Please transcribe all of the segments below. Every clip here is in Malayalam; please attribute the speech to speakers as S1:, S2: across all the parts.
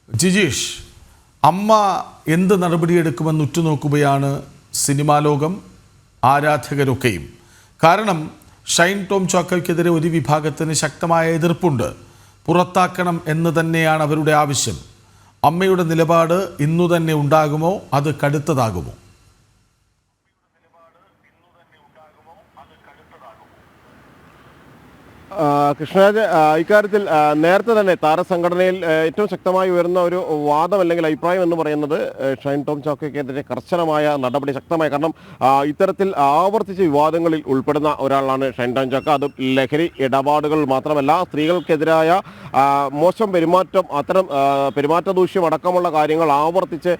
S1: ജിജീഷ്, അമ്മ എന്ത് നടപടിയെടുക്കുമെന്ന് ഉറ്റുനോക്കുകയാണ് സിനിമാ ലോകം, ആരാധകരൊക്കെയും. കാരണം ഷൈൻ ടോം ചാക്കോയ്ക്കെതിരെ ഒരു വിഭാഗത്തിന് ശക്തമായ എതിർപ്പുണ്ട്. പുറത്താക്കണം എന്ന് തന്നെയാണ് അവരുടെ ആവശ്യം. അമ്മയുടെ നിലപാട് ഇന്നു തന്നെ ഉണ്ടാകുമോ, അത് കടുത്തതാകുമോ?
S2: കൃഷ്ണരാജ്, ഇക്കാര്യത്തിൽ നേരത്തെ തന്നെ താരസംഘടനയിൽ ഏറ്റവും ശക്തമായി ഉയർന്ന ഒരു വാദം അല്ലെങ്കിൽ അഭിപ്രായം എന്ന് പറയുന്നത് ഷൈൻ ടോം ചാക്കോയ്ക്കെതിരെ കർശനമായ നടപടി ശക്തമായ, കാരണം ഇത്തരത്തിൽ ആവർത്തിച്ച വിവാദങ്ങളിൽ ഉൾപ്പെടുന്ന ഒരാളാണ് ഷൈൻ ടോം ചാക്കോ. അത് ലഹരി ഇടപാടുകൾ മാത്രമല്ല, സ്ത്രീകൾക്കെതിരായ മോശം പെരുമാറ്റം, അത്തരം പെരുമാറ്റ ദൂഷ്യം അടക്കമുള്ള കാര്യങ്ങൾ ആവർത്തിച്ച്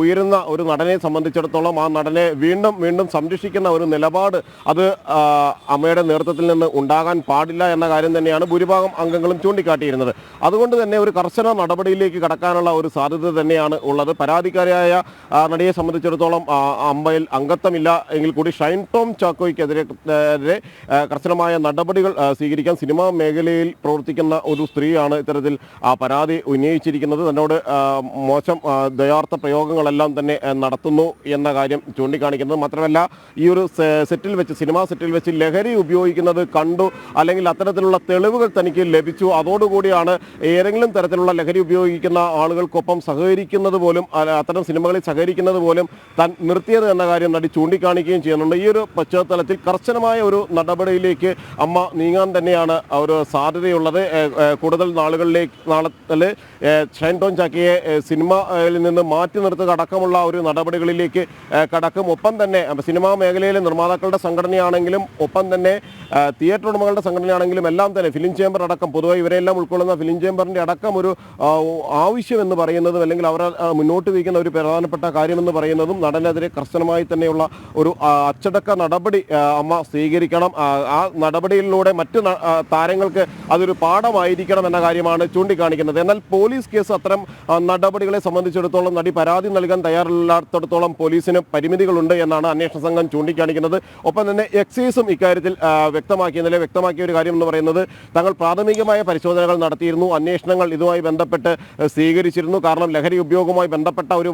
S2: ഉയരുന്ന ഒരു നടനെ സംബന്ധിച്ചിടത്തോളം ആ നടനെ വീണ്ടും വീണ്ടും സംരക്ഷിക്കുന്ന ഒരു നിലപാട് അത് അമ്മയുടെ നേതൃത്വത്തിൽ നിന്ന് ഉണ്ടാകാൻ പാടില്ല എന്ന കാര്യം തന്നെയാണ് ഭൂരിഭാഗം അംഗങ്ങളും ചൂണ്ടിക്കാട്ടിയിരുന്നത്. അതുകൊണ്ട് തന്നെ ഒരു കർശന നടപടിയിലേക്ക് കടക്കാനുള്ള ഒരു സാധ്യത തന്നെയാണ് ഉള്ളത്. പരാതിക്കാരിയായ നടിയെ സംബന്ധിച്ചിടത്തോളം അമ്പയിൽ അംഗത്വമില്ല എങ്കിൽ കൂടി ഷൈൻ ടോം ചാക്കോയ്ക്കെതിരെ കർശനമായ നടപടികൾ സ്വീകരിക്കാൻ സിനിമാ മേഖലയിൽ പ്രവർത്തിക്കുന്ന ഒരു സ്ത്രീയാണ് ഇത്തരത്തിൽ പരാതി ഉന്നയിച്ചിരിക്കുന്നത്. തന്നോട് മോശം ദയാർത്ഥ പ്രയോഗങ്ങളെല്ലാം തന്നെ നടത്തുന്നു എന്ന കാര്യം ചൂണ്ടിക്കാണിക്കുന്നത്. മാത്രമല്ല, ഈ ഒരു സെറ്റിൽ വെച്ച്, സിനിമാ സെറ്റിൽ വെച്ച് ലഹരി ഉപയോഗിക്കുന്നത് കണ്ടു, അല്ലെങ്കിൽ അത്തരത്തിലുള്ള തെളിവുകൾ തനിക്ക് ലഭിച്ചു, അതോടുകൂടിയാണ് ഏതെങ്കിലും തരത്തിലുള്ള ലഹരി ഉപയോഗിക്കുന്ന ആളുകൾക്കൊപ്പം സഹകരിക്കുന്നത് പോലും, അത്തരം സിനിമകളിൽ സഹകരിക്കുന്നത് പോലും താൻ നിർത്തിയത് എന്ന കാര്യം നടി ചൂണ്ടിക്കാണിക്കുകയും ചെയ്യുന്നുണ്ട്. ഈ ഒരു പശ്ചാത്തലത്തിൽ കർശനമായ ഒരു നടപടിയിലേക്ക് അമ്മ നീങ്ങാൻ തന്നെയാണ് ഒരു സാധ്യതയുള്ളത്. കൂടുതൽ നാളുകളിൽ ഷൈൻ ടോം ചാക്കോയെ സിനിമയിൽ നിന്ന് മാറ്റി നിർത്തുക അടക്കമുള്ള ഒരു നടപടികളിലേക്ക് കടക്കും. ഒപ്പം തന്നെ സിനിമാ മേഖലയിലെ നിർമ്മാതാക്കളുടെ സംഘടനയാണെങ്കിലും, ഒപ്പം തന്നെ തിയേറ്റർ ഉടമകളുടെ സംഘടനയാണെങ്കിലും എല്ലാം തന്നെ, ഫിലിം ചേംബർ അടക്കം, പൊതുവെ ഇവരെല്ലാം ഉൾക്കൊള്ളുന്ന ഫിലിം ചേംബറിൻ്റെ അടക്കം ഒരു ആവശ്യം എന്ന് പറയുന്നതും, അല്ലെങ്കിൽ അവർ മുന്നോട്ട് വയ്ക്കുന്ന ഒരു പ്രധാനപ്പെട്ട കാര്യമെന്ന് പറയുന്നതും നടനെതിരെ കർശനമായി തന്നെയുള്ള ഒരു അച്ചടക്ക നടപടി അമ്മ സ്വീകരിക്കണം. ആ നടപടിയിലൂടെ മറ്റ് താരങ്ങൾക്ക് അതൊരു പാഠമായിരിക്കണം എന്ന കാര്യമാണ് ചൂണ്ടിക്കാണിക്കുന്നത്. എന്നാൽ പോലീസ് കേസ് അത്തരം നടപടികളെ സംബന്ധിച്ചിടത്തോളം നടി പരാതി നൽകാൻ തയ്യാറില്ലാത്തിടത്തോളം പോലീസിന് പരിമിതികളുണ്ട് എന്നാണ് അന്വേഷണ സംഘം ചൂണ്ടിക്കാണിക്കുന്നത്. ഒപ്പം തന്നെ എക്സൈസും ഇക്കാര്യത്തിൽ വ്യക്തമാക്കിയ ഒരു കാര്യം എന്ന് പറയുന്നത്, തങ്ങൾ പ്രാഥമികമായ പരിശോധനകൾ നടത്തിയിരുന്നു, അന്വേഷണങ്ങൾ ഇതുമായി ബന്ധപ്പെട്ട് സ്വീകരിച്ചിരുന്നു. കാരണം ലഹരി ഉപയോഗവുമായി ബന്ധപ്പെട്ട ഒരു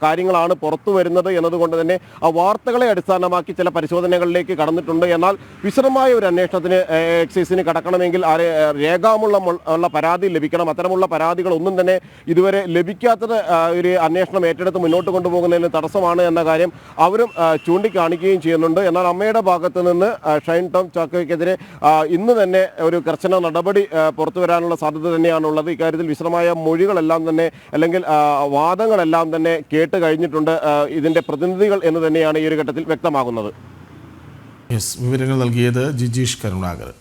S2: കാര്യങ്ങളാണ് പുറത്തു വരുന്നത് എന്നതുകൊണ്ട് തന്നെ ആ വാർത്തകളെ അടിസ്ഥാനമാക്കി ചില പരിശോധനകളിലേക്ക് കടന്നിട്ടുണ്ട്. എന്നാൽ വിശദമായ ഒരു അന്വേഷണത്തിന് എക്സൈസിന് കടക്കണമെങ്കിൽ രേഖാമൂലമുള്ള പരാതി ലഭിക്കണം. അത്തരമുള്ള പരാതികൾ ഒന്നും തന്നെ ഇതുവരെ ലഭിക്കാത്തത് ഒരു അന്വേഷണം ഏറ്റെടുത്ത് മുന്നോട്ട് കൊണ്ടുപോകുന്നതിന് തടസ്സമാണ് എന്ന കാര്യം അവരും ചൂണ്ടിക്കാണിക്കുകയും ചെയ്യുന്നുണ്ട്. എന്നാൽ അമ്മയുടെ ഭാഗത്ത് നിന്ന് ഷൈൻ ടോം ചാക്കോയ്ക്കെതിരെ ഇന്ന് തന്നെ ഒരു കർശന നടപടി പുറത്തു വരാനുള്ള സാധ്യത തന്നെയാണുള്ളത്. ഇക്കാര്യത്തിൽ വിശദമായ മൊഴികളെല്ലാം തന്നെ, അല്ലെങ്കിൽ വാദങ്ങളെല്ലാം തന്നെ കേട്ട് കഴിഞ്ഞിട്ടുണ്ട് ഇതിൻ്റെ പ്രതിനിധികൾ എന്ന് തന്നെയാണ് ഈ ഒരു ഘട്ടത്തിൽ വ്യക്തമാകുന്നത്.
S1: വിവരങ്ങൾ നൽകിയത് ജിജീഷ് കരുണാകരൻ.